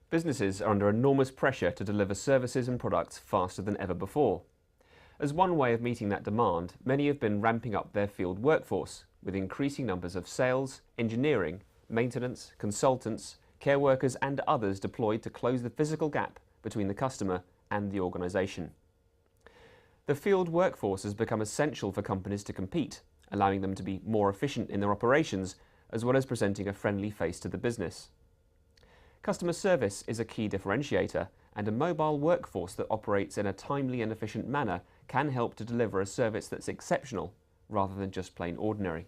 Businesses are under enormous pressure to deliver services and products faster than ever before. As one way of meeting that demand, many have been ramping up their field workforce, with increasing numbers of sales, engineering, maintenance, consultants, care workers and others deployed to close the physical gap between the customer and the organisation. The field workforce has become essential for companies to compete, allowing them to be more efficient in their operations, as well as presenting a friendly face to the business. Customer service is a key differentiator, and a mobile workforce that operates in a timely and efficient manner can help to deliver a service that's exceptional rather than just plain ordinary.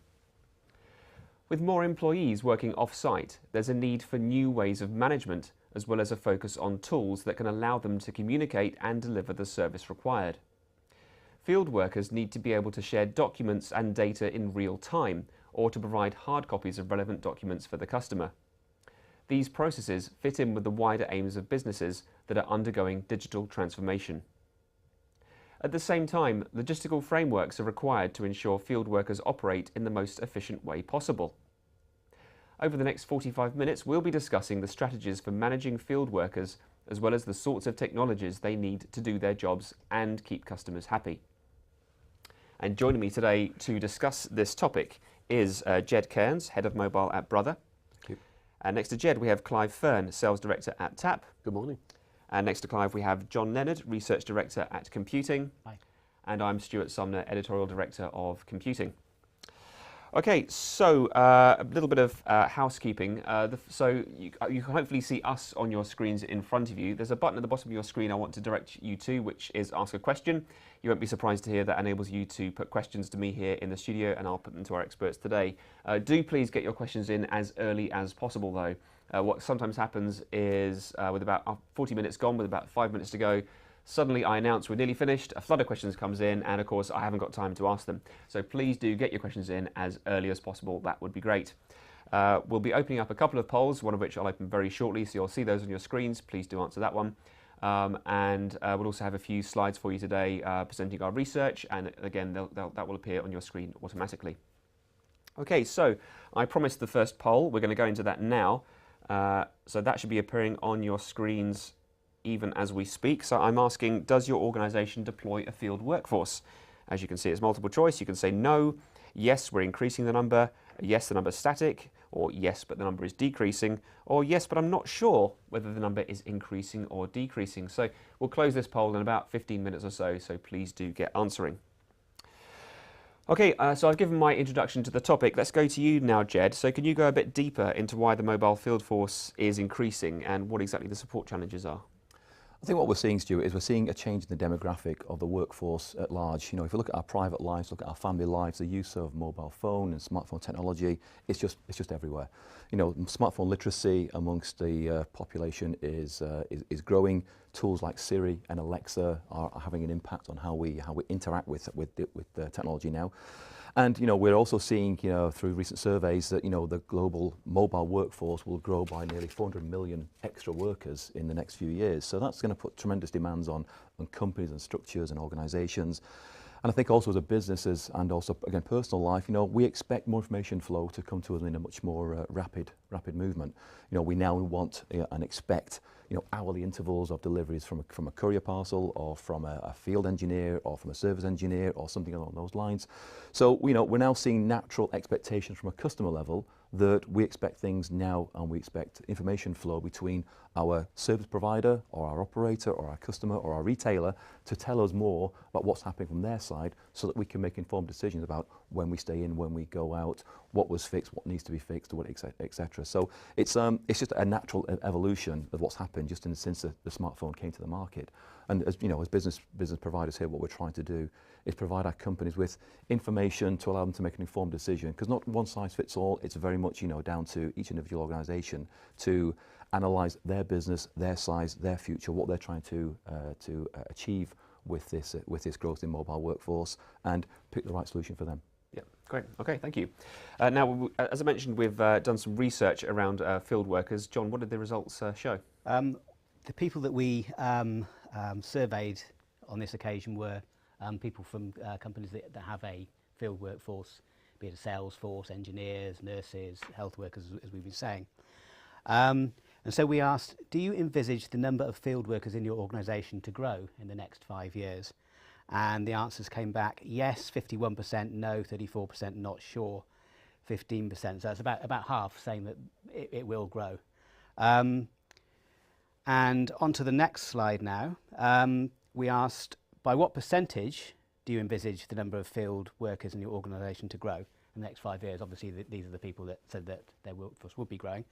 With more employees working off-site, there's a need for new ways of management, as well as a focus on tools that can allow them to communicate and deliver the service required. Field workers need to be able to share documents and data in real time, or to provide hard copies of relevant documents for the customer. These processes fit in with the wider aims of businesses that are undergoing digital transformation. At the same time, logistical frameworks are required to ensure field workers operate in the most efficient way possible. Over the next 45 minutes, we'll be discussing the strategies for managing field workers, as well as the sorts of technologies they need to do their jobs and keep customers happy. And joining me today to discuss this topic is Jed Cairns, Head of Mobile at Brother. And next to Jed, we have Clive Fern, Sales Director at TAP. Good morning. And next to Clive, we have John Leonard, Research Director at Computing. Hi. And I'm Stuart Sumner, Editorial Director of Computing. Okay, so a little bit of housekeeping. So you can hopefully see us on your screens in front of you. There's a button at the bottom of your screen I want to direct you to, which is Ask a Question. You won't be surprised to hear that enables you to put questions to me here in the studio, and I'll put them to our experts today. Do please get your questions in as early as possible, though. What sometimes happens is with about 40 minutes gone, with about 5 minutes to go, suddenly I announce we're nearly finished, a flood of questions comes in, and of course I haven't got time to ask them. So please do get your questions in as early as possible, that would be great. We'll be opening up a couple of polls, one of which I'll open very shortly, so you'll see those on your screens. Please do answer that one. And we'll also have a few slides for you today presenting our research, and again that will appear on your screen automatically. Okay, so I promised the first poll, we're going to go into that now. So that should be appearing on your screens even as we speak. So I'm asking, does your organisation deploy a field workforce? As you can see, it's multiple choice. You can say no, yes, we're increasing the number, yes, the number is static, or yes, but the number is decreasing, or yes, but I'm not sure whether the number is increasing or decreasing. So we'll close this poll in about 15 minutes or so please do get answering. Okay, so I've given my introduction to the topic. Let's go to you now, Jed. So can you go a bit deeper into why the mobile field force is increasing and what exactly the support challenges are? I think what we're seeing, Stuart, is we're seeing a change in the demographic of the workforce at large. You know, if you look at our private lives, look at our family lives, the use of mobile phone and smartphone technology, it's just everywhere. You know, smartphone literacy amongst the population is growing. Tools like Siri and Alexa are having an impact on how we interact with the technology now. And, you know, we're also seeing, you know, through recent surveys that, you know, the global mobile workforce will grow by nearly 400 million extra workers in the next few years. So that's going to put tremendous demands on companies and structures and organizations. And I think also as a businesses and also, again, personal life, you know, we expect more information flow to come to us in a much more rapid movement. You know, we now want and expect, you know, hourly intervals of deliveries from a courier parcel or from a field engineer or from a service engineer or something along those lines. So, you know, we're now seeing natural expectations from a customer level that we expect things now, and we expect information flow between our service provider or our operator or our customer or our retailer to tell us more about what's happening from their side, so that we can make informed decisions about when we stay in, when we go out, what was fixed, what needs to be fixed, what, etc. So it's just a natural evolution of what's happened just since the smartphone came to the market. And as you know, as business providers here, what we're trying to do is provide our companies with information to allow them to make an informed decision, because not one size fits all. It's very much, you know, down to each individual organisation to analyse their business, their size, their future, what they're trying to achieve with this growth in mobile workforce, and pick the right solution for them. Yeah, great. Okay, thank you. Now, as I mentioned, we've done some research around field workers. John, what did the results show? The people that we surveyed on this occasion were people from companies that have a field workforce, be it a sales force, engineers, nurses, health workers, as we've been saying. And so we asked, do you envisage the number of field workers in your organisation to grow in the next 5 years? And the answers came back, yes, 51%, no, 34%, not sure, 15%. So that's about half saying that it will grow. And on to the next slide now. We asked, by what percentage do you envisage the number of field workers in your organisation to grow in the next 5 years? Obviously, these are the people that said that their workforce would be growing.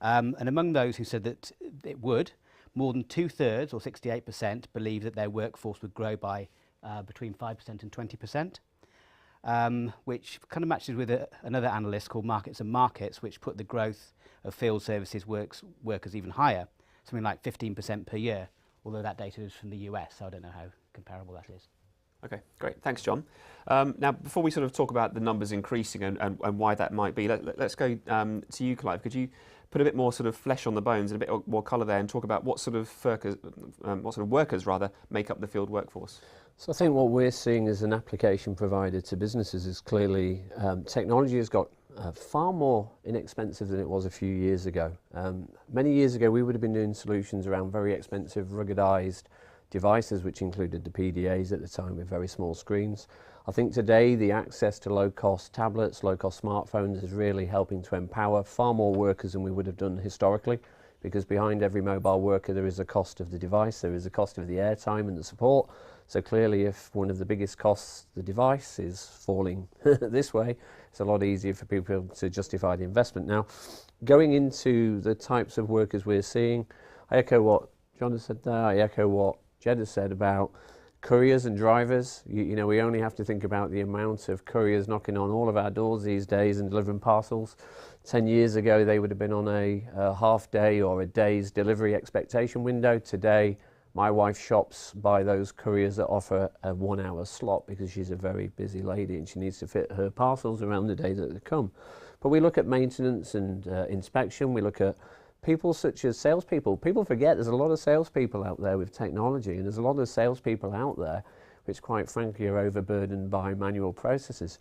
And among those who said that it would, more than 2/3, or 68%, believe that their workforce would grow by between 5% and 20%, which kind of matches with another analyst called Markets and Markets, which put the growth of field services workers even higher, something like 15% per year, although that data is from the US, so I don't know how comparable that is. Okay, great. Thanks, John. Now, before we sort of talk about the numbers increasing and why that might be, let's go to you, Clive. Could you put a bit more sort of flesh on the bones and a bit more colour there and talk about what sort of workers make up the field workforce? So I think what we're seeing as an application provider to businesses is clearly technology has got far more inexpensive than it was a few years ago. Many years ago we would have been doing solutions around very expensive ruggedized devices which included the PDAs at the time with very small screens. I think today the access to low-cost tablets, low-cost smartphones is really helping to empower far more workers than we would have done historically, because behind every mobile worker there is a cost of the device, there is a cost of the airtime and the support. So clearly if one of the biggest costs, the device, is falling this way, it's a lot easier for people to justify the investment. Now, going into the types of workers we're seeing, I echo what John has said there, I echo what Jed has said about couriers and drivers. You know, we only have to think about the amount of couriers knocking on all of our doors these days and delivering parcels. 10 years ago they would have been on a half day or a day's delivery expectation window. Today my wife shops by those couriers that offer a 1 hour slot because she's a very busy lady and she needs to fit her parcels around the day that they come. But we look at maintenance and inspection, we look at people such as salespeople. People forget there's a lot of salespeople out there with technology, and there's a lot of salespeople out there which quite frankly are overburdened by manual processes.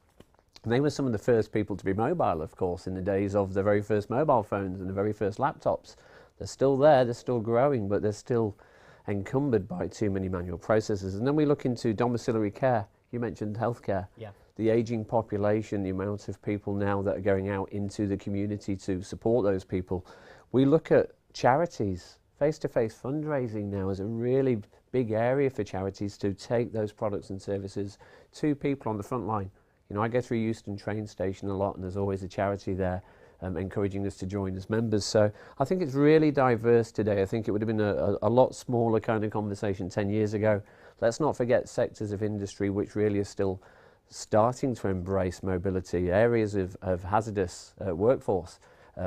And they were some of the first people to be mobile, of course, in the days of the very first mobile phones and the very first laptops. They're still there, they're still growing, but they're still encumbered by too many manual processes. And then we look into domiciliary care. You mentioned healthcare. Yeah. The aging population, the amount of people now that are going out into the community to support those people. We look at charities. Face-to-face fundraising now is a really big area for charities to take those products and services to people on the front line. You know, I go through Euston train station a lot and there's always a charity there encouraging us to join as members. So I think it's really diverse today. I think it would have been a lot smaller kind of conversation 10 years ago. Let's not forget sectors of industry which really are still starting to embrace mobility, areas of hazardous workforce.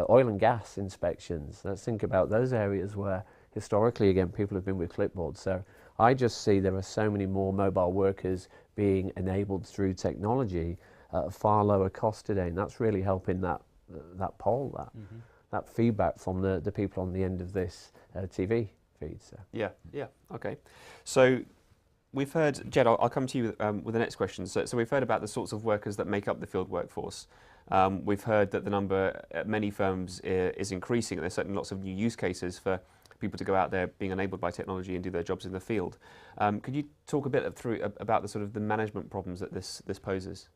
Oil and gas inspections. Let's think about those areas where historically, again, people have been with clipboards. So I just see there are so many more mobile workers being enabled through technology at a far lower cost today, and that's really helping that poll, that feedback from the people on the end of this TV feed. So. Yeah, okay. So we've heard, Jed, I'll come to you with the next question. So we've heard about the sorts of workers that make up the field workforce. We've heard that the number at many firms is increasing, and there's certainly lots of new use cases for people to go out there being enabled by technology and do their jobs in the field. Could you talk a bit about the sort of the management problems that this poses?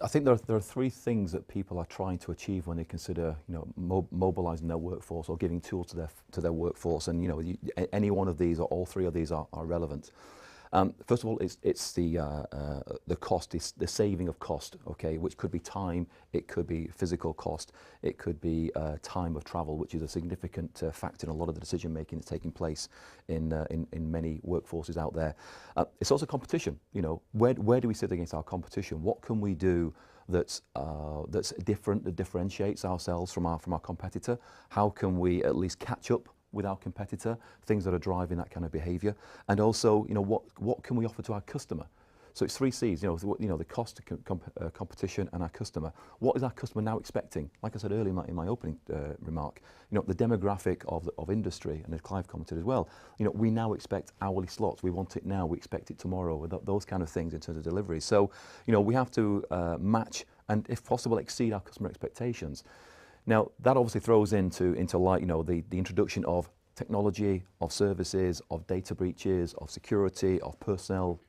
I think there are three things that people are trying to achieve when they consider, you know, mobilising their workforce or giving tools to their workforce, and you know, any one of these or all three of these are relevant. First of all, it's the cost, the saving of cost, okay, which could be time, it could be physical cost, it could be time of travel, which is a significant factor in a lot of the decision making that's taking place in many workforces out there. It's also competition. You know, where do we sit against our competition? What can we do that's different, that differentiates ourselves from our competitor? How can we at least catch up with our competitor, things that are driving that kind of behaviour, and also, you know, what can we offer to our customer? So it's 3 C's, you know, the cost, competition, and our customer. What is our customer now expecting? Like I said earlier in my opening remark, you know, the demographic of industry, and as Clive commented as well, you know, we now expect hourly slots. We want it now. We expect it tomorrow. Those kind of things in terms of delivery. So, you know, we have to match and, if possible, exceed our customer expectations. Now, that obviously throws into light, the introduction of technology, of services, of data breaches, of security, of personnel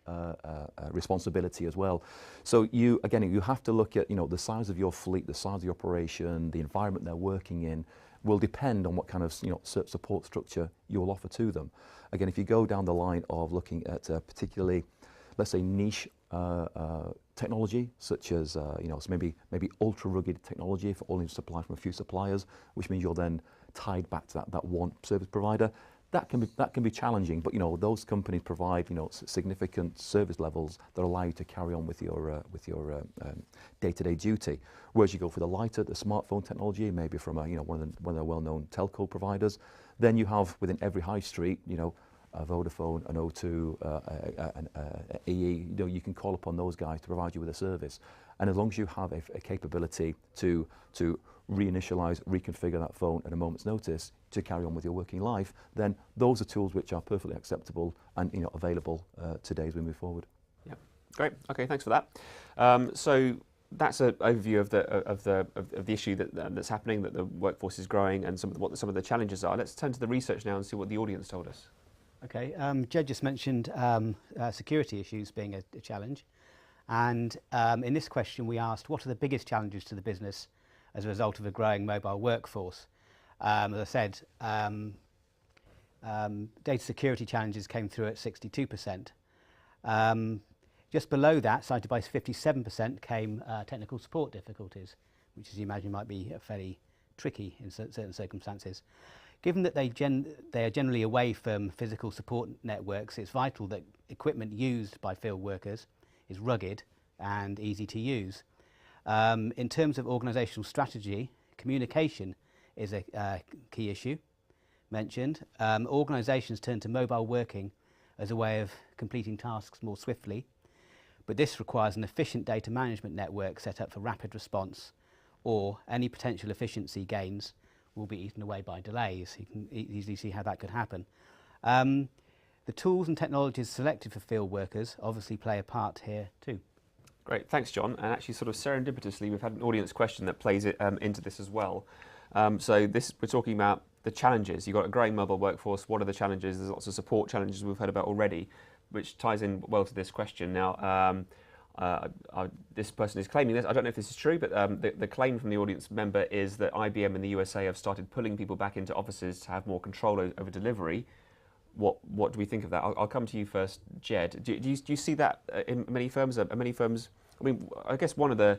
responsibility as well. So you have to look at, the size of your fleet, the size of the operation, the environment they're working in will depend on what kind of, support structure you'll offer to them. Again, if you go down the line of looking at particularly, let's say, niche technology, such as so maybe ultra rugged technology for only supply from a few suppliers, which means you're then tied back to that one service provider. That can be challenging, but those companies provide significant service levels that allow you to carry on with your day-to-day duty. Whereas you go for the smartphone technology, maybe from one of the well-known telco providers, then you have within every high street, a Vodafone, an O2, an EE, you can call upon those guys to provide you with a service. And as long as you have a capability to reinitialize, reconfigure that phone at a moment's notice to carry on with your working life, then those are tools which are perfectly acceptable and available today as we move forward. Yeah, great. Okay, thanks for that. So that's an overview of the issue that's happening, that the workforce is growing, and what some of the challenges are. Let's turn to the research now and see what the audience told us. Okay, Jed just mentioned security issues being a challenge, and in this question we asked, what are the biggest challenges to the business as a result of a growing mobile workforce? As I said, data security challenges came through at 62%. Just below that, cited by 57%, came technical support difficulties, which, as you imagine, might be fairly tricky in certain circumstances. Given that they are generally away from physical support networks, it's vital that equipment used by field workers is rugged and easy to use. In terms of organisational strategy, communication is a key issue mentioned. Organisations turn to mobile working as a way of completing tasks more swiftly, but this requires an efficient data management network set up for rapid response, or any potential efficiency gains will be eaten away by delays. You can easily see how that could happen. The tools and technologies selected for field workers obviously play a part here too. Great, thanks John. And actually sort of serendipitously we've had an audience question that plays it into this as well. So we're talking about the challenges. You've got a growing mobile workforce. What are the challenges? There's lots of support challenges we've heard about already, which ties in well to this question. Now, this person is claiming this. I don't know if this is true, but the claim from the audience member is that IBM in the USA have started pulling people back into offices to have more control over delivery. What do we think of that? I'll come to you first, Jed. Do you see that in many firms? I mean, I guess one of the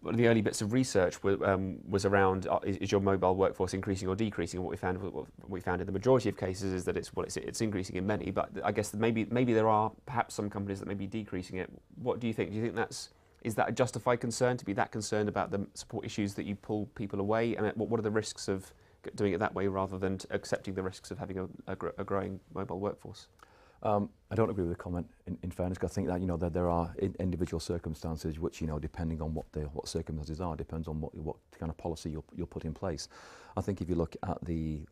early bits of research was around is your mobile workforce increasing or decreasing? What we found in the majority of cases is that it's increasing in many, but I guess maybe there are perhaps some companies that may be decreasing it. What do you think? Do you think is that a justified concern, to be that concerned about the support issues that you pull people away? And what are the risks of doing it that way rather than accepting the risks of having a growing mobile workforse? I don't agree with the comment. In fairness, I think that that there are individual circumstances which depending on what circumstances are, depends on what kind of policy you'll put in place. I think if you look at the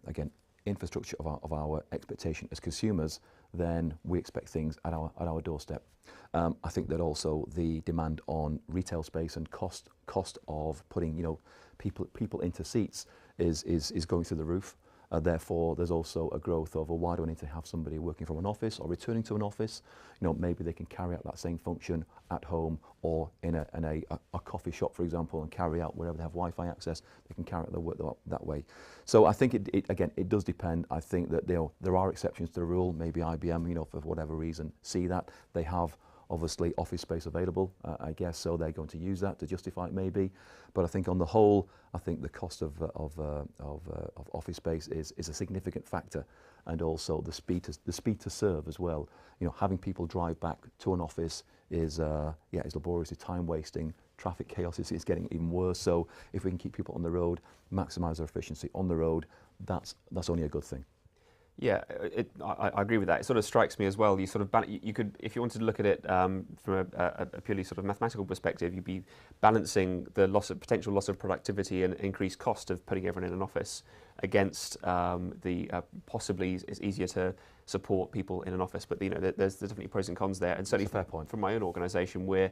again infrastructure of our expectation as consumers, then we expect things at our doorstep. I think that also the demand on retail space and cost of putting people into seats is going through the roof. Therefore, there's also a growth of, well, why do I need to have somebody working from an office or returning to an office? Maybe they can carry out that same function at home or in a coffee shop, for example, and carry out wherever they have Wi-Fi access. They can carry out their work that way. So I think it does depend. I think that there are exceptions to the rule. Maybe IBM, for whatever reason, see that they have obviously office space available, I guess, so they're going to use that to justify it maybe. But I think on the whole, I think the cost of office space is a significant factor, and also the speed to serve as well. Having people drive back to an office is laborious, it's time wasting, traffic chaos is getting even worse. So if we can keep people on the road, maximise their efficiency on the road, that's only a good thing. Yeah, I agree with that. It sort of strikes me as well. You could, if you wanted to look at it from a purely sort of mathematical perspective, you'd be balancing the potential loss of productivity and increased cost of putting everyone in an office against possibly it's easier to support people in an office. But there's definitely pros and cons there. And certainly fair point. From my own organisation, we're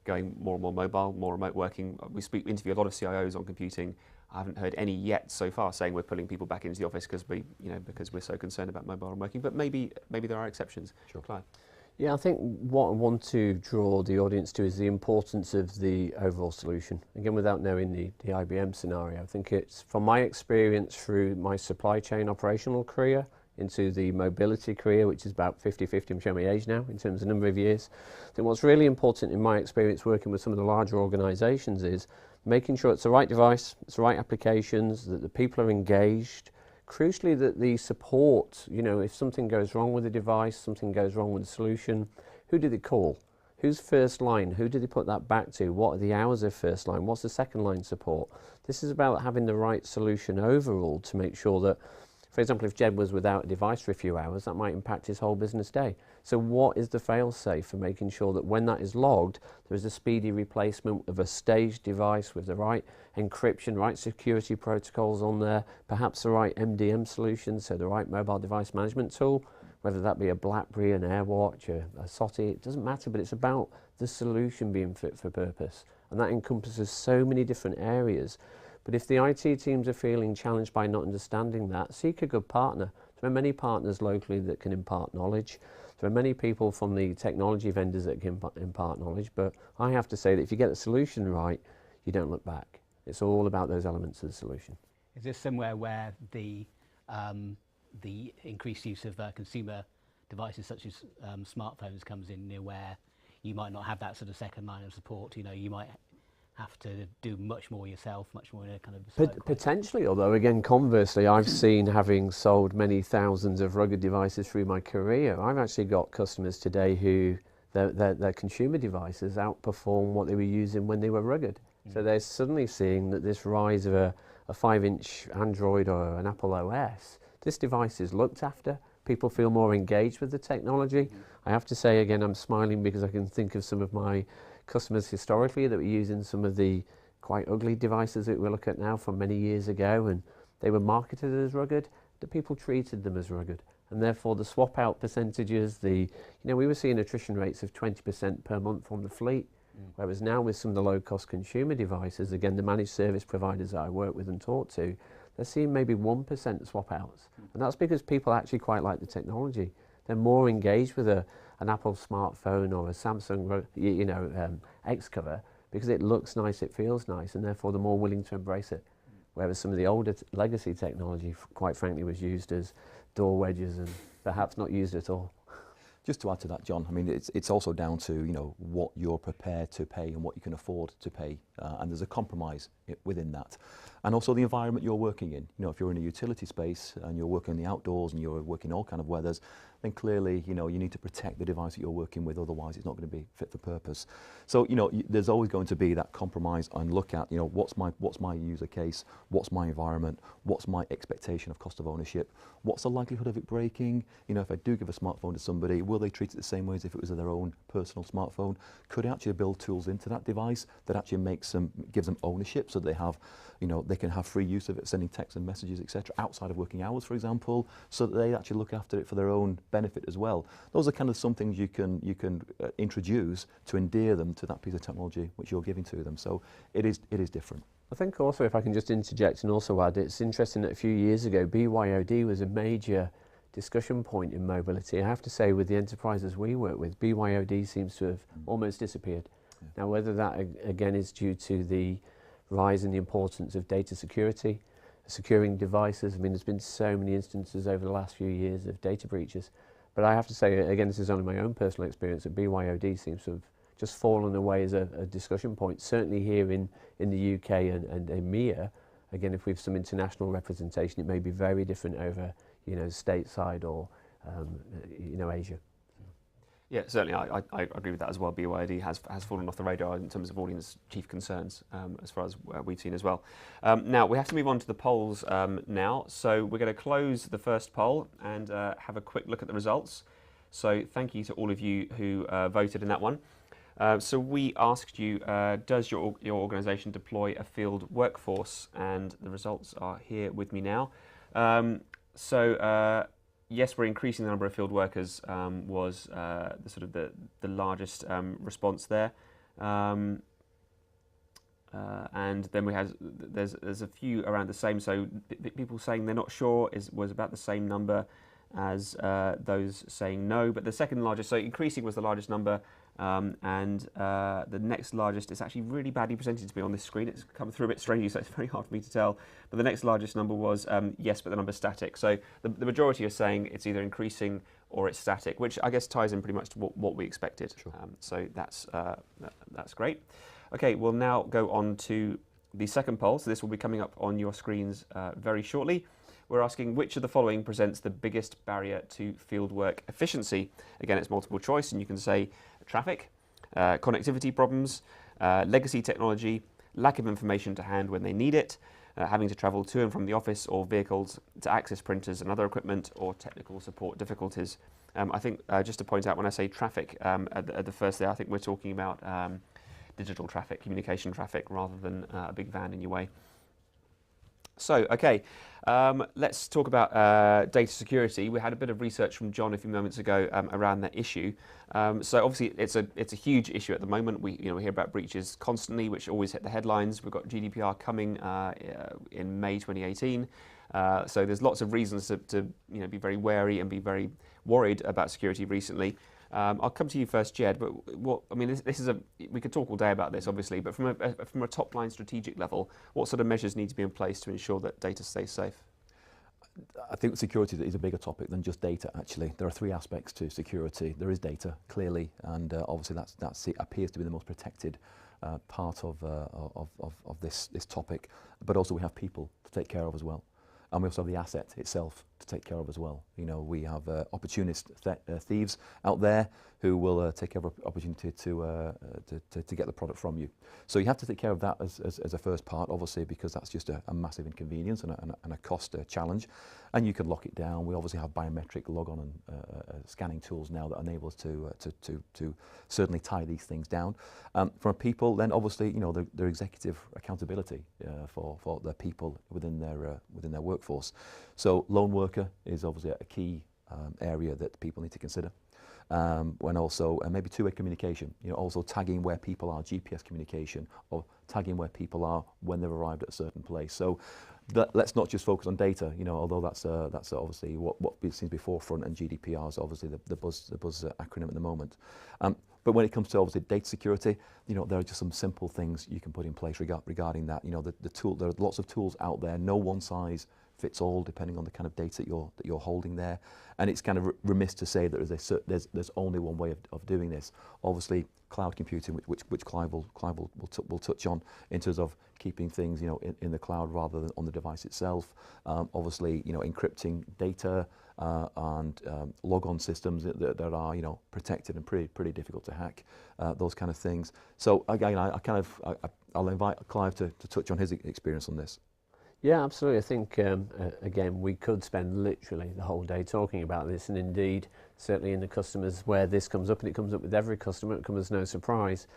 going more and more mobile, more remote working. We interview a lot of CIOs on computing. I haven't heard any yet so far saying we're pulling people back into the office because we're so concerned about mobile and working. But maybe there are exceptions. Sure. Clive. Yeah, I think what I want to draw the audience to is the importance of the overall solution. Again, without knowing the IBM scenario, I think it's from my experience through my supply chain operational career into the mobility career, which is about 50-50, I'm showing my age now in terms of number of years. I think what's really important in my experience working with some of the larger organisations is making sure it's the right device, it's the right applications, that the people are engaged. Crucially, that the support, if something goes wrong with the device, something goes wrong with the solution, who did they call? Who's first line? Who did they put that back to? What are the hours of first line? What's the second line support? This is about having the right solution overall to make sure that, for example, if Jed was without a device for a few hours, that might impact his whole business day. So what is the fail-safe for making sure that when that is logged, there is a speedy replacement of a staged device with the right encryption, right security protocols on there, perhaps the right MDM solution, so the right mobile device management tool, whether that be a BlackBerry, an AirWatch, a SOTI, it doesn't matter, but it's about the solution being fit for purpose. And that encompasses so many different areas. But if the IT teams are feeling challenged by not understanding that, seek a good partner. There are many partners locally that can impart knowledge. There are many people from the technology vendors that can impart knowledge, but I have to say that if you get the solution right, you don't look back. It's all about those elements of the solution. Is this somewhere where the increased use of consumer devices such as smartphones comes in, where you might not have that sort of second line of support? You might have to do much more yourself, much more in a kind of... Potentially, although again, conversely, I've seen, having sold many thousands of rugged devices through my career, I've actually got customers today who their consumer devices outperform what they were using when they were rugged. So they're suddenly seeing that this rise of a 5-inch Android or an Apple OS, this device is looked after. People feel more engaged with the technology. I have to say, again, I'm smiling because I can think of some of my customers historically that were using some of the quite ugly devices that we look at now from many years ago, and they were marketed as rugged. The people treated them as rugged, and therefore the swap out percentages, we were seeing attrition rates of 20% per month on the fleet, whereas now with some of the low cost consumer devices, again the managed service providers that I work with and talk to, they're seeing maybe 1% swap outs, and that's because people actually quite like the technology. They're more engaged with an Apple smartphone or a Samsung, X cover, because it looks nice, it feels nice, and therefore they're more willing to embrace it. Whereas some of the older legacy technology, quite frankly, was used as door wedges and perhaps not used at all. Just to add to that, John, I mean, it's also down to, what you're prepared to pay and what you can afford to pay. And there's a compromise within that. And also the environment you're working in. If you're in a utility space and you're working in the outdoors and you're working in all kind of weathers, then clearly, you need to protect the device that you're working with, otherwise it's not going to be fit for purpose. So, there's always going to be that compromise and look at, what's my user case, what's my environment, what's my expectation of cost of ownership, what's the likelihood of it breaking? If I do give a smartphone to somebody, will they treat it the same way as if it was their own personal smartphone? Could I actually build tools into that device that actually gives them ownership, so they have, they can have free use of it, sending texts and messages, etc., outside of working hours, for example, so that they actually look after it for their own benefit as well. Those are kind of some things you can introduce to endear them to that piece of technology which you're giving to them. So it is different. I think also, if I can just interject and also add, it's interesting that a few years ago BYOD was a major discussion point in mobility. I have to say, with the enterprises we work with, BYOD seems to have almost disappeared. Yeah. Now, whether that again is due to the rise in the importance of data security, securing devices. I mean, there's been so many instances over the last few years of data breaches. But I have to say, again, this is only my own personal experience, that BYOD seems to have just fallen away as a discussion point. Certainly here in the UK and EMEA, again, if we have some international representation, it may be very different over, stateside or, Asia. Yeah, certainly, I agree with that as well. BYD has fallen off the radar in terms of audience chief concerns, as far as we've seen as well. Now, we have to move on to the polls now. So we're going to close the first poll and have a quick look at the results. So thank you to all of you who voted in that one. So we asked you, does your organisation deploy a field workforce? And the results are here with me now. Yes, we're increasing the number of field workers was the largest response there. And then we had there's a few around the same. So people saying they're not sure was about the same number as those saying no. But the second largest, so increasing was the largest number, and the next largest is actually really badly presented to me on this screen. It's come through a bit strangely, so it's very hard for me to tell. But the next largest number was yes, but the number's static. So the majority are saying it's either increasing or it's static, which I guess ties in pretty much to what we expected. Sure. So that's great. Okay, we'll now go on to the second poll. So this will be coming up on your screens very shortly. We're asking which of the following presents the biggest barrier to fieldwork efficiency. Again, it's multiple choice, and you can say traffic, connectivity problems, legacy technology, lack of information to hand when they need it, having to travel to and from the office or vehicles to access printers and other equipment, or technical support difficulties. I think just to point out, when I say traffic at the first there, I think we're talking about digital traffic, communication traffic, rather than a big van in your way. So, okay, let's talk about data security. We had a bit of research from John a few moments ago around that issue. So obviously it's a huge issue at the moment. We hear about breaches constantly, which always hit the headlines. We've got GDPR coming in May 2018. So there's lots of reasons to be very wary and be very worried about security recently. I'll come to you first, Jed. But this is we could talk all day about this, obviously. But from a top-line strategic level, what sort of measures need to be in place to ensure that data stays safe? I think security is a bigger topic than just data, actually. There are three aspects to security. There is data, clearly, and obviously that appears to be the most protected part of this topic. But also we have people to take care of as well. And we also have the asset itself to take care of as well. We have opportunist thieves out there who will take every opportunity to get the product from you. So you have to take care of that as a first part, obviously, because that's just a massive inconvenience and a cost challenge. And you can lock it down. We obviously have biometric logon and scanning tools now that enable us to certainly tie these things down. From people, then obviously, their executive accountability for the people within their workforce. So lone worker is obviously a key area that people need to consider. When also maybe two-way communication, also tagging where people are, GPS communication, or tagging where people are when they've arrived at a certain place. So let's not just focus on data, although that's obviously what seems to be forefront, and GDPR is obviously the buzz acronym at the moment. But when it comes to obviously data security, there are just some simple things you can put in place regarding that. The tool, there are lots of tools out there. No one size fits all, depending on the kind of data that you're holding there. And it's kind of remiss to say that there's only one way of doing this. Obviously, cloud computing, which Clive will touch on, in terms of keeping things in the cloud rather than on the device itself. Obviously, encrypting data and logon systems that are protected and pretty difficult to hack. Those kind of things. So again, I'll invite Clive to touch on his experience on this. Yeah, absolutely. I think, again, we could spend literally the whole day talking about this, and indeed, certainly in the customers where this comes up, and it comes up with every customer, it comes as no surprise.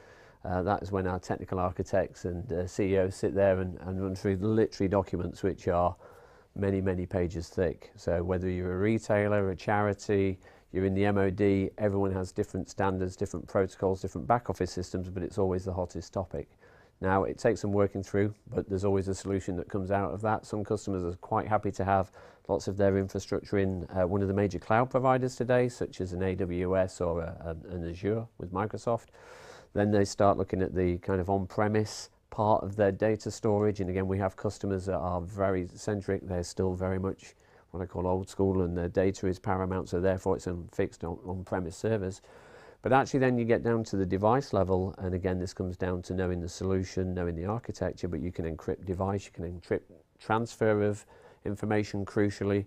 That is when our technical architects and CEOs sit there and run through literally documents which are many, many pages thick. So whether you're a retailer, a charity, you're in the MOD, everyone has different standards, different protocols, different back office systems, but it's always the hottest topic. Now, it takes some working through, but there's always a solution that comes out of that. Some customers are quite happy to have lots of their infrastructure in one of the major cloud providers today, such as an AWS or an Azure with Microsoft. Then they start looking at the kind of on-premise part of their data storage. And again, we have customers that are very centric. They're still very much what I call old school, and their data is paramount, so therefore it's fixed on-premise servers. But actually then you get down to the device level, and again this comes down to knowing the solution, knowing the architecture, but you can encrypt device, you can encrypt transfer of information crucially,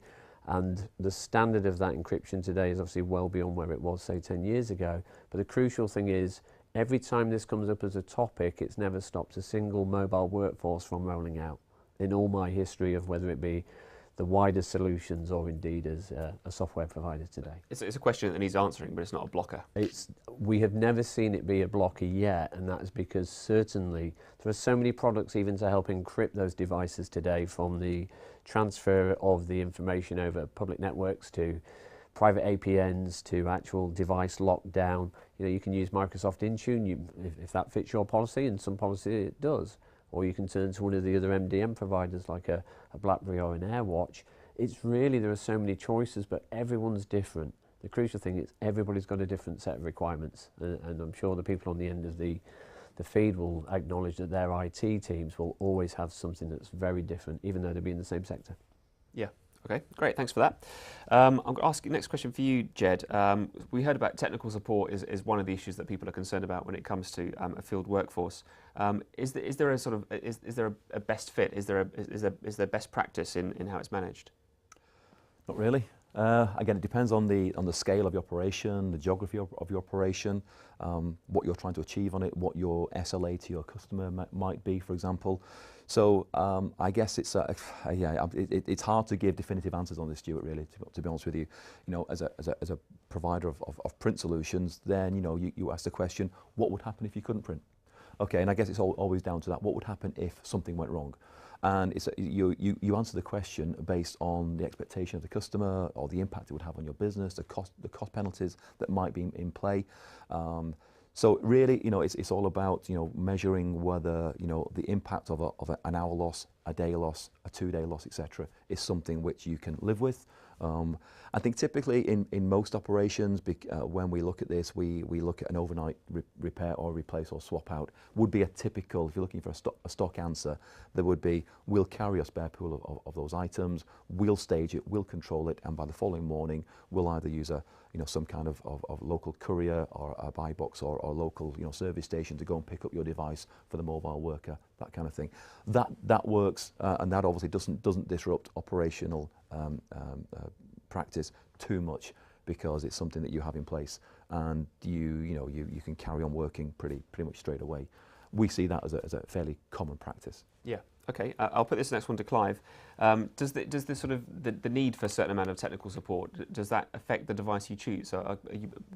and the standard of that encryption today is obviously well beyond where it was, say, 10 years ago. But the crucial thing is, every time this comes up as a topic, it's never stopped a single mobile workforce from rolling out. In all my history of whether it be the wider solutions or indeed as a software provider today. It's a question that needs answering, but it's not a blocker. We have never seen it be a blocker yet, and that is because certainly there are so many products even to help encrypt those devices today, from the transfer of the information over public networks to private APNs to actual device lockdown. You know, you can use Microsoft Intune if that fits your policy, and some policy it does. Or you can turn to one of the other MDM providers like a BlackBerry or an AirWatch. It's really, there are so many choices, but everyone's different. The crucial thing is everybody's got a different set of requirements, and I'm sure the people on the end of the feed will acknowledge that their IT teams will always have something that's very different, even though they'll be in the same sector. Yeah. Okay, great, thanks for that. I'm going to ask the next question for you, Jed. We heard about technical support is one of the issues that people are concerned about when it comes to a field workforce. Is there a sort of is there a best fit? Is there best practice in how it's managed? Not really. Again, it depends on the scale of your operation, the geography of your operation, what you're trying to achieve on it, what your SLA to your customer might be, for example. So I guess it's it's hard to give definitive answers on this, Stuart. Really, to be honest with you, you know, as a provider of print solutions, then you ask the question, what would happen if you couldn't print? Okay, and I guess it's always down to that. What would happen if something went wrong? And it's, you answer the question based on the expectation of the customer or the impact it would have on your business, the cost penalties that might be in play. So really, it's all about measuring whether the impact of an hour loss, a day loss, a 2-day loss, etc., is something which you can live with. I think typically in most operations, when we look at this, we look at an overnight repair or replace or swap out. Would be a typical, if you're looking for a stock answer, there would be, we'll carry a spare pool of those items, we'll stage it, we'll control it, and by the following morning, we'll either use some kind of local courier or a buy box or local service station to go and pick up your device for the mobile worker, that kind of thing. That works, and that obviously doesn't disrupt operational practice too much, because it's something that you have in place, and you can carry on working pretty much straight away. We see that as a fairly common practice. Yeah. Okay, I'll put this next one to Clive. Does the sort of the need for a certain amount of technical support, does that affect the device you choose? So are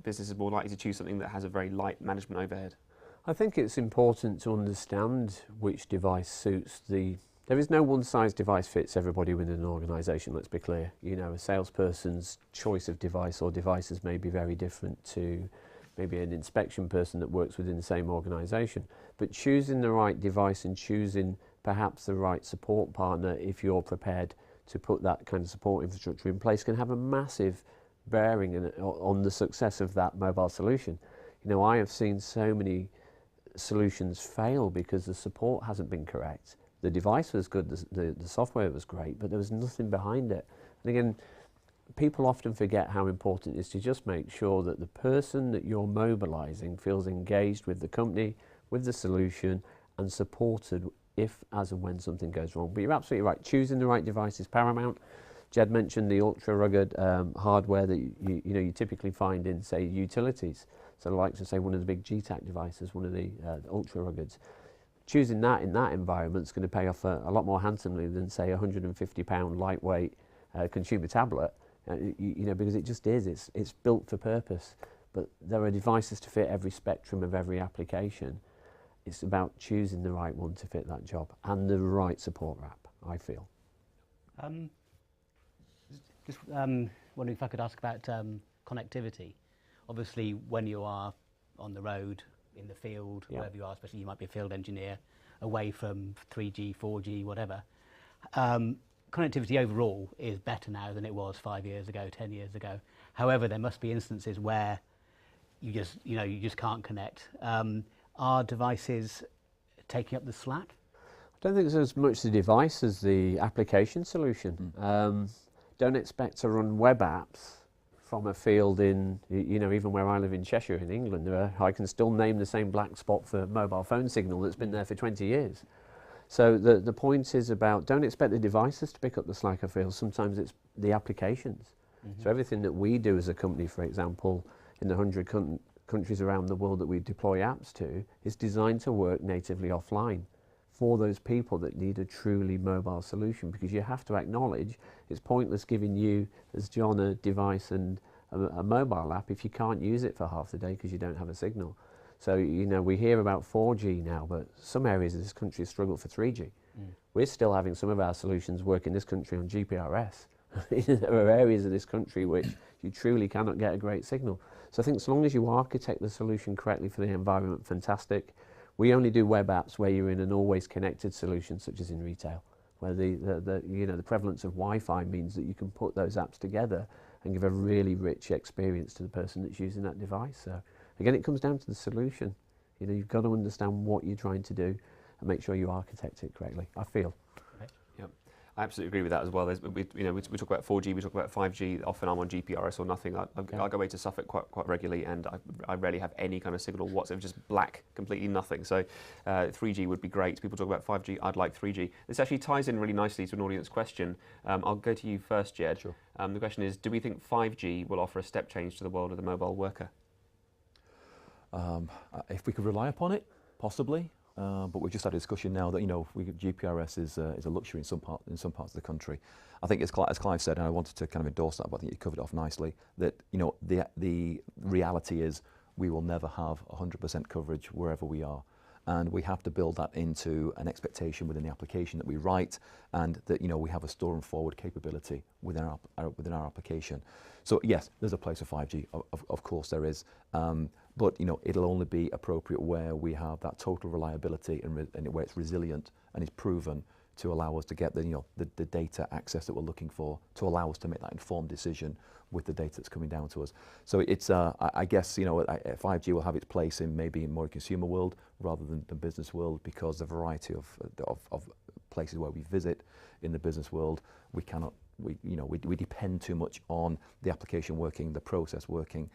businesses more likely to choose something that has a very light management overhead? I think it's important to understand which device suits the... There is no one-size device fits everybody within an organisation, let's be clear. A salesperson's choice of device or devices may be very different to maybe an inspection person that works within the same organisation. But choosing the right device and choosing perhaps the right support partner, if you're prepared to put that kind of support infrastructure in place, can have a massive bearing on the success of that mobile solution. I have seen so many solutions fail because the support hasn't been correct. The device was good, the software was great, but there was nothing behind it. And again, people often forget how important it is to just make sure that the person that you're mobilising feels engaged with the company, with the solution, and supported if, as and when something goes wrong. But you're absolutely right, choosing the right device is paramount. Jed mentioned the ultra rugged hardware that you typically find in, say, utilities. So the likes of, say, one of the big GTAC devices, one of the ultra ruggeds. Choosing that in that environment is going to pay off a lot more handsomely than, say, a £150 lightweight consumer tablet, because it just is. It's built for purpose. But there are devices to fit every spectrum of every application. It's about choosing the right one to fit that job and the right support wrap, I feel. Just wondering if I could ask about connectivity. Obviously, when you are on the road, in the field, wherever you are, especially you might be a field engineer, away from 3G, 4G, whatever. Connectivity overall is better now than it was 5 years ago, 10 years ago. However, there must be instances where you just can't connect. Are devices taking up the slack? I don't think it's as much the device as the application solution. Don't expect to run web apps from a field in, even where I live in Cheshire in England, I can still name the same black spot for mobile phone signal that's been there for 20 years. So the point is about, don't expect the devices to pick up the slack, I feel. Sometimes it's the applications. So everything that we do as a company, for example, in the 100 countries around the world that we deploy apps to, is designed to work natively offline for those people that need a truly mobile solution, because you have to acknowledge it's pointless giving you, as John, a device and a mobile app if you can't use it for half the day because you don't have a signal. So, we hear about 4G now, but some areas of this country struggle for 3G. We're still having some of our solutions work in this country on GPRS, There are areas of this country which you truly cannot get a great signal. So I think as long as you architect the solution correctly for the environment, fantastic. We only do web apps where you're in an always connected solution, such as in retail, where the prevalence of Wi-Fi means that you can put those apps together and give a really rich experience to the person that's using that device. So again, it comes down to the solution. You've got to understand what you're trying to do and make sure you architect it correctly, I feel. Yep. I absolutely agree with that as well. We talk about 4G, we talk about 5G. Often I'm on GPRS or nothing. I go away to Suffolk quite regularly, and I rarely have any kind of signal whatsoever, just black, completely nothing. So 3G would be great. People talk about 5G, I'd like 3G. This actually ties in really nicely to an audience question. I'll go to you first, Jed. Sure. The question is, do we think 5G will offer a step change to the world of the mobile worker? If we could rely upon it, possibly. But we've just had a discussion now that GPRS is a luxury in some parts of the country. I think as Clive said, and I wanted to kind of endorse that, but I think you covered it off nicely. That the reality is we will never have 100% coverage wherever we are, and we have to build that into an expectation within the application that we write, and that we have a store and forward capability within our application. So yes, there's a place for 5G. Of course there is. But it'll only be appropriate where we have that total reliability and where it's resilient and is proven to allow us to get the data access that we're looking for, to allow us to make that informed decision with the data that's coming down to us. So it's I guess 5G will have its place in maybe more consumer world rather than the business world, because the variety of places where we visit in the business world, we depend too much on the application working, the process working,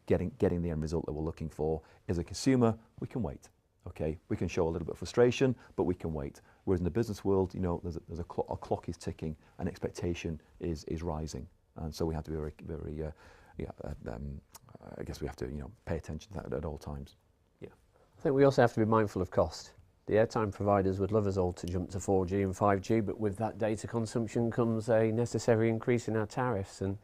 getting the end result that we're looking for. As a consumer, we can wait. Okay, we can show a little bit of frustration, but we can wait. Whereas in the business world, there's a clock is ticking, and expectation is rising, and so we have to be very I guess we have to pay attention to that at all times. Yeah, I think we also have to be mindful of cost. The airtime providers would love us all to jump to 4G and 5G, but with that data consumption comes a necessary increase in our tariffs. And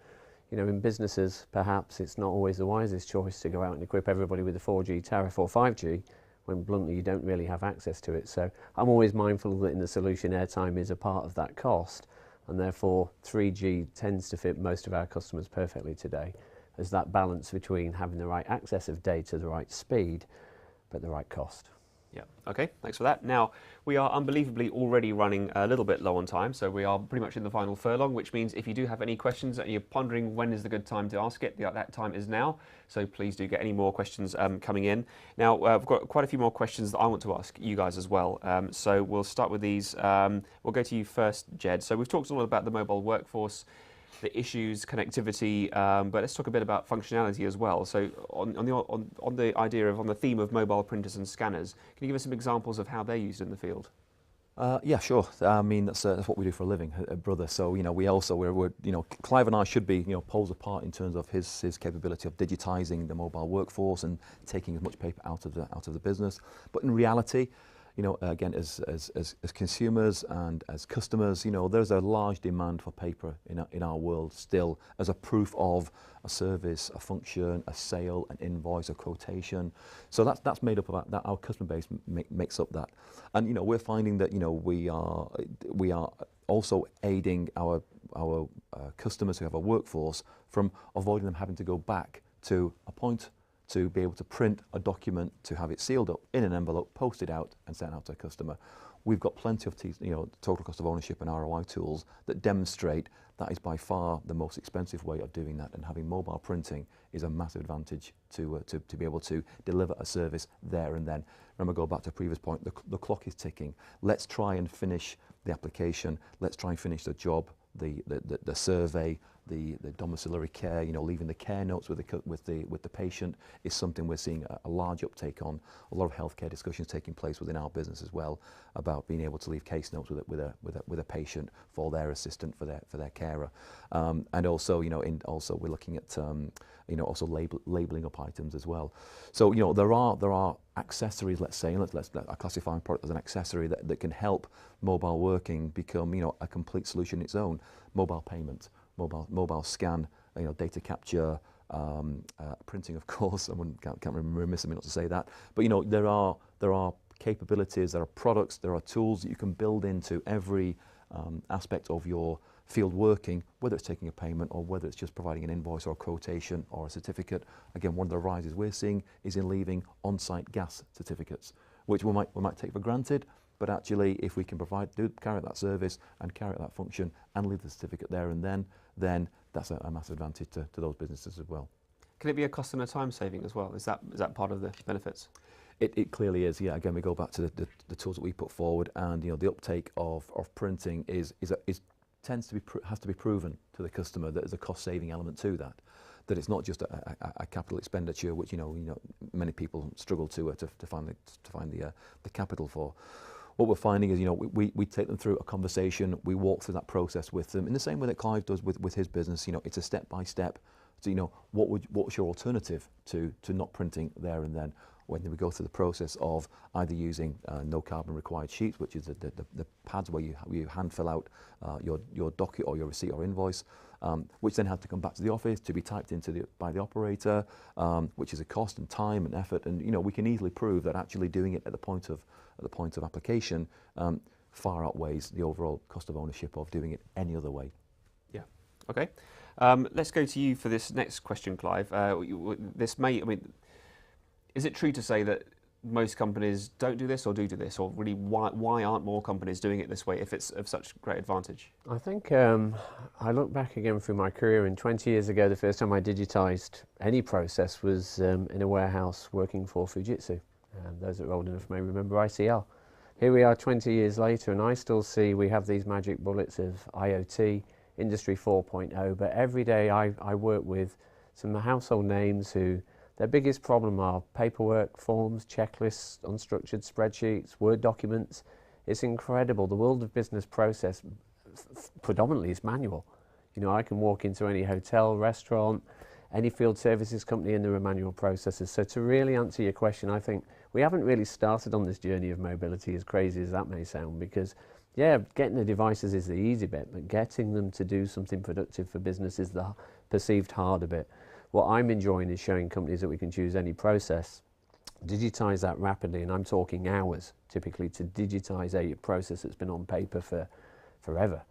in businesses, perhaps it's not always the wisest choice to go out and equip everybody with a 4G tariff or 5G, when bluntly you don't really have access to it. So I'm always mindful that in the solution, airtime is a part of that cost, and therefore 3G tends to fit most of our customers perfectly today, as that balance between having the right access of data, the right speed, but the right cost. Yeah, okay, thanks for that. Now, we are unbelievably already running a little bit low on time, so we are pretty much in the final furlong, which means if you do have any questions and you're pondering when is the good time to ask it, that time is now. So please do get any more questions coming in. Now, we've got quite a few more questions that I want to ask you guys as well. So we'll start with these. We'll go to you first, Jed. So we've talked all about the mobile workforce, the issues, connectivity, but let's talk a bit about functionality as well. So on the theme of mobile printers and scanners, can you give us some examples of how they're used in the field? Yeah, sure. I mean, that's what we do for a living, brother. So we're Clive and I should be poles apart in terms of his capability of digitising the mobile workforce and taking as much paper out of the business. But in reality, again, as consumers and as customers, there's a large demand for paper in our world still, as a proof of a service, a function, a sale, an invoice, a quotation. So that's made up of that. Our customer base makes up that, and we're finding that we are also aiding our customers who have a workforce from avoiding them having to go back to a point to be able to print a document, to have it sealed up in an envelope, posted out and sent out to a customer. We've got plenty of total cost of ownership and ROI tools that demonstrate that is by far the most expensive way of doing that, and having mobile printing is a massive advantage to be able to deliver a service there and then. Remember, go back to a previous point, the clock is ticking. Let's try and finish the application, let's try and finish the job, the survey, the domiciliary care, leaving the care notes with the patient is something we're seeing a large uptake on. A lot of healthcare discussions taking place within our business as well about being able to leave case notes with a patient for their assistant, for their carer, and also also we're looking at also labeling up items as well. So there are accessories, let's say, and let's classify a product as an accessory that can help mobile working become a complete solution in its own. Mobile payment, mobile scan, data capture, printing, of course. I can't remember, remiss of me not to say that. But there are capabilities, there are products, there are tools that you can build into every aspect of your field working, whether it's taking a payment or whether it's just providing an invoice or a quotation or a certificate. Again, one of the rises we're seeing is in leaving on-site gas certificates, which we might take for granted, but actually if we can carry out that service and carry out that function and leave the certificate there and then that's a massive advantage to those businesses as well. Can it be a customer time saving as well? Is that part of the benefits? It clearly is, yeah. Again, we go back to the tools that we put forward, and the uptake of printing has to be proven to the customer that there's a cost saving element to that. That it's not just a capital expenditure, which many people struggle to find the capital for. What we're finding is we take them through a conversation, we walk through that process with them in the same way that Clive does with his business. It's a step by step. So what's your alternative to not printing there and then? When we go through the process of either using no carbon required sheets, which is the pads where you hand fill out your docket or your receipt or invoice, which then have to come back to the office to be typed into by the operator, which is a cost and time and effort, and we can easily prove that actually doing it at the point of application far outweighs the overall cost of ownership of doing it any other way. Yeah. Okay. Let's go to you for this next question, Clive. Is it true to say that most companies don't do this or do this, or really why aren't more companies doing it this way if it's of such great advantage? I think I look back again through my career, and 20 years ago the first time I digitised any process was in a warehouse working for Fujitsu. Those that are old enough may remember ICL. Here we are 20 years later, and I still see we have these magic bullets of IoT, Industry 4.0, but every day I work with some household names who their biggest problem are paperwork, forms, checklists, unstructured spreadsheets, Word documents. It's incredible. The world of business process predominantly is manual. I can walk into any hotel, restaurant, any field services company and there are manual processes. So to really answer your question, I think we haven't really started on this journey of mobility, as crazy as that may sound, because yeah, getting the devices is the easy bit, but getting them to do something productive for business is the perceived harder bit. What I'm enjoying is showing companies that we can choose any process, digitise that rapidly, and I'm talking hours typically to digitise a process that's been on paper for forever.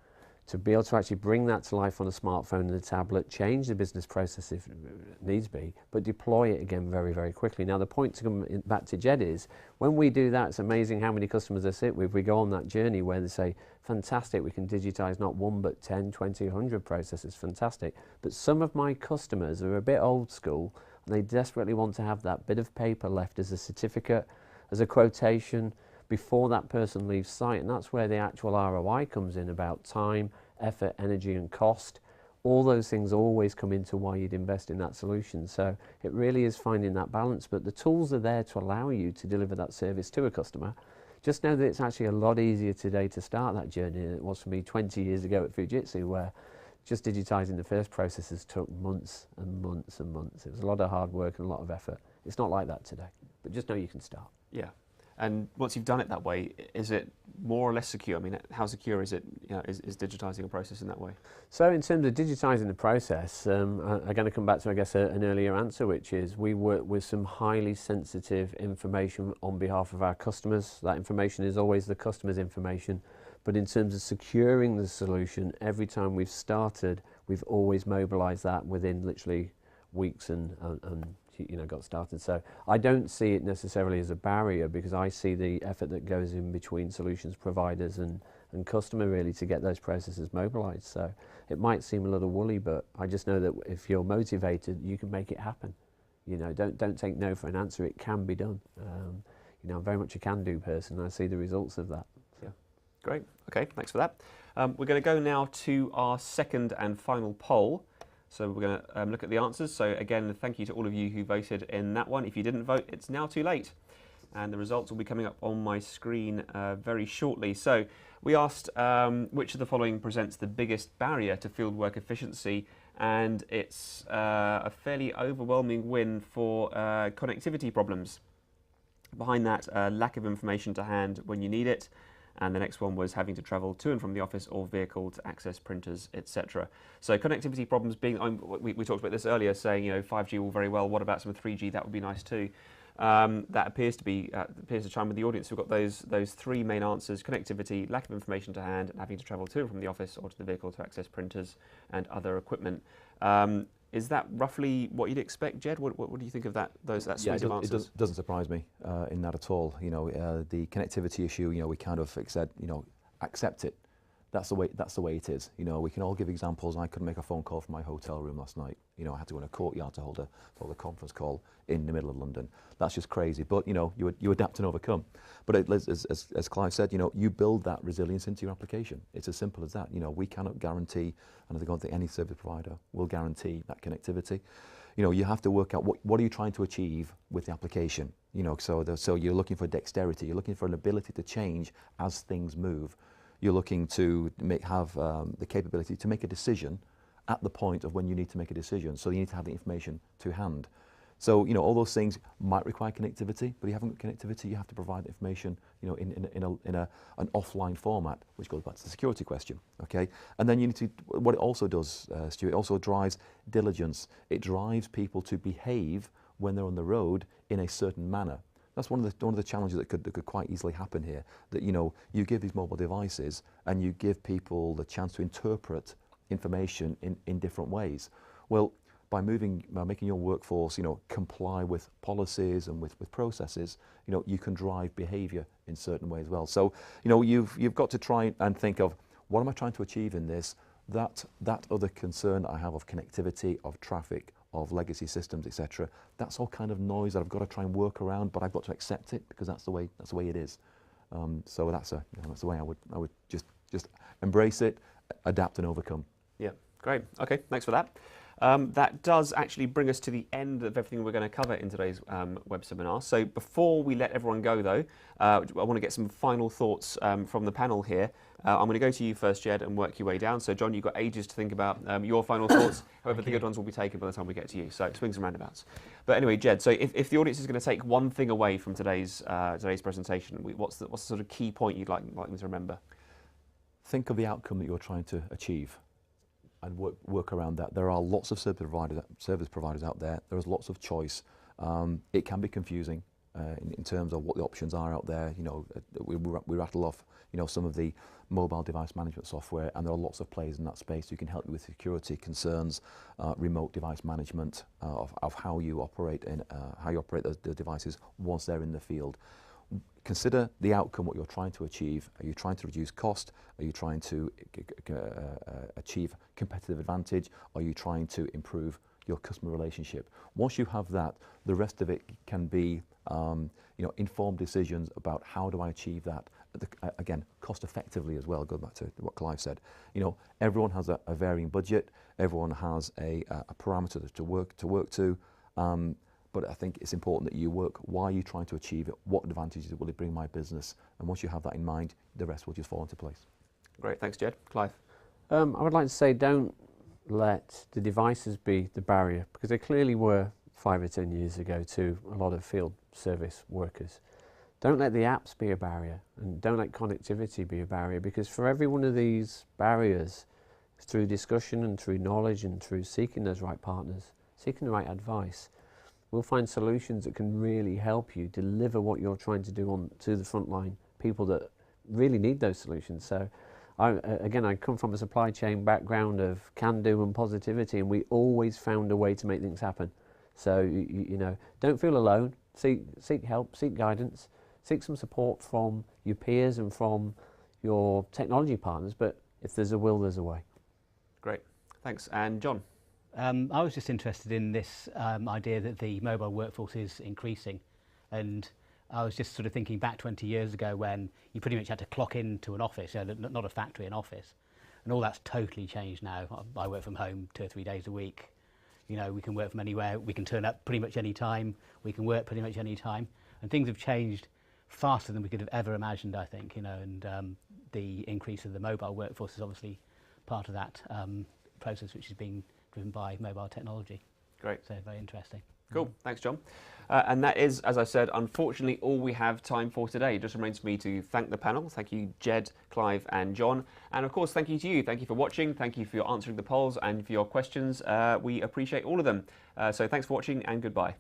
To be able to actually bring that to life on a smartphone and a tablet, change the business process if it needs be, but deploy it again very, very quickly. Now the point to come back to Jed is, when we do that, it's amazing how many customers I sit with. We go on that journey where they say, fantastic, we can digitise not 1 but 10, 20, 100 processes, fantastic. But some of my customers are a bit old school and they desperately want to have that bit of paper left as a certificate, as a quotation, before that person leaves site, and that's where the actual ROI comes in about time, effort, energy and cost. All those things always come into why you'd invest in that solution. So it really is finding that balance, but the tools are there to allow you to deliver that service to a customer. Just know that it's actually a lot easier today to start that journey than it was for me 20 years ago at Fujitsu, where just digitising the first processes took months and months and months. It was a lot of hard work and a lot of effort. It's not like that today, but just know you can start. Yeah. And once you've done it that way, is it more or less secure? I mean, how secure is it? Is digitising a process in that way? So in terms of digitising the process, I'm going to come back to, I guess, an earlier answer, which is we work with some highly sensitive information on behalf of our customers. That information is always the customer's information. But in terms of securing the solution, every time we've started, we've always mobilised that within literally weeks and got started. So I don't see it necessarily as a barrier, because I see the effort that goes in between solutions providers and customer really to get those processes mobilized. So it might seem a little woolly, but I just know that if you're motivated, you can make it happen. Don't take no for an answer. It can be done. I'm very much a can-do person, and I see the results of that. Yeah, great. Okay, thanks for that. We're going to go now to our second and final poll. So we're going to look at the answers. So again, thank you to all of you who voted in that one. If you didn't vote, it's now too late. And the results will be coming up on my screen very shortly. So we asked which of the following presents the biggest barrier to fieldwork efficiency, and it's a fairly overwhelming win for connectivity problems. Behind that, lack of information to hand when you need it. And the next one was having to travel to and from the office or vehicle to access printers, etc. So connectivity problems being, we talked about this earlier, saying 5G all very well, what about some 3G, that would be nice too. that appears to chime with the audience. We've got those three main answers: connectivity, lack of information to hand, and having to travel to and from the office or to the vehicle to access printers and other equipment. Is that roughly what you'd expect, Jed? What do you think of that suite of answers? It doesn't surprise me in that at all. You know, the connectivity issue, you know, we kind of said, you know, accept it. That's the way it is. You know, we can all give examples. I couldn't make a phone call from my hotel room last night. You know, I had to go in a courtyard to hold a conference call in the middle of London. That's just crazy. But you know, you adapt and overcome. But as Clive said, you know, you build that resilience into your application. It's as simple as that. You know, we cannot guarantee, and I don't think any service provider will guarantee that connectivity. You know, you have to work out what are you trying to achieve with the application. You know, so you're looking for dexterity. You're looking for an ability to change as things move. You're looking to have the capability to make a decision at the point of when you need to make a decision. So you need to have the information to hand. So, you know, all those things might require connectivity, but if you haven't got connectivity, you have to provide the information, you know, in an offline format, which goes back to the security question, okay? And then you need to, what it also does, Stuart, it also drives diligence. It drives people to behave when they're on the road in a certain manner. That's one of the challenges that could quite easily happen here. That, you know, you give these mobile devices and you give people the chance to interpret information in different ways. Well, by making your workforce, you know, comply with policies and with processes, you know, you can drive behaviour in certain ways as well. So, you know, you've got to try and think of, what am I trying to achieve in this? That other concern that I have of connectivity, of traffic, of legacy systems, etc. That's all kind of noise that I've got to try and work around, but I've got to accept it because that's the way it is. So that's the way I would just embrace it, adapt and overcome. Yeah, great. Okay, thanks for that. That does actually bring us to the end of everything we're going to cover in today's web seminar. So before we let everyone go, though, I want to get some final thoughts from the panel here. I'm going to go to you first, Jed, and work your way down. So, John, you've got ages to think about your final thoughts. However, the good ones will be taken by the time we get to you. So, swings and roundabouts. But anyway, Jed, so if the audience is going to take one thing away from today's presentation, what's the sort of key point you'd like them to remember? Think of the outcome that you're trying to achieve and work around that. There are lots of service providers out there. There is lots of choice. It can be confusing in terms of what the options are out there. You know, we rattle off, you know, some of the mobile device management software, and there are lots of players in that space who can help you with security concerns, remote device management of how you operate the devices once they're in the field. Consider the outcome, what you're trying to achieve. Are you trying to reduce cost? Are you trying to achieve competitive advantage? Are you trying to improve your customer relationship? Once you have that, the rest of it can be you know, informed decisions about how do I achieve that, again, cost effectively as well. Go back to what Clive said. You know, everyone has a varying budget. Everyone has a parameter to work to. But I think it's important that you work, why are you trying to achieve it? What advantages will it bring my business? And once you have that in mind, the rest will just fall into place. Great, thanks, Jed. Clive? I would like to say, don't let the devices be the barrier, because they clearly were 5 or 10 years ago to a lot of field service workers. Don't let the apps be a barrier, and don't let connectivity be a barrier, because for every one of these barriers, it's through discussion and through knowledge and through seeking those right partners, seeking the right advice, we'll find solutions that can really help you deliver what you're trying to do to the frontline people that really need those solutions. So I come from a supply chain background of can-do and positivity, and we always found a way to make things happen. So, you know, don't feel alone. Seek help, seek guidance, seek some support from your peers and from your technology partners, but if there's a will, there's a way. Great, thanks. And John? I was just interested in this idea that the mobile workforce is increasing, and I was just sort of thinking back 20 years ago when you pretty much had to clock into an office, you know, not a factory, an office, and all that's totally changed now. I work from home 2 or 3 days a week. You know, we can work from anywhere, we can turn up pretty much any time, we can work pretty much any time, and things have changed faster than we could have ever imagined, I think, you know, and the increase of the mobile workforce is obviously part of that process, which is being driven by mobile technology. Great. So very interesting. Cool, thanks, John. And that is, as I said, unfortunately all we have time for today. It just remains for me to thank the panel. Thank you, Jed, Clive and John. And of course, thank you to you. Thank you for watching. Thank you for your answering the polls and for your questions. We appreciate all of them. So thanks for watching and goodbye.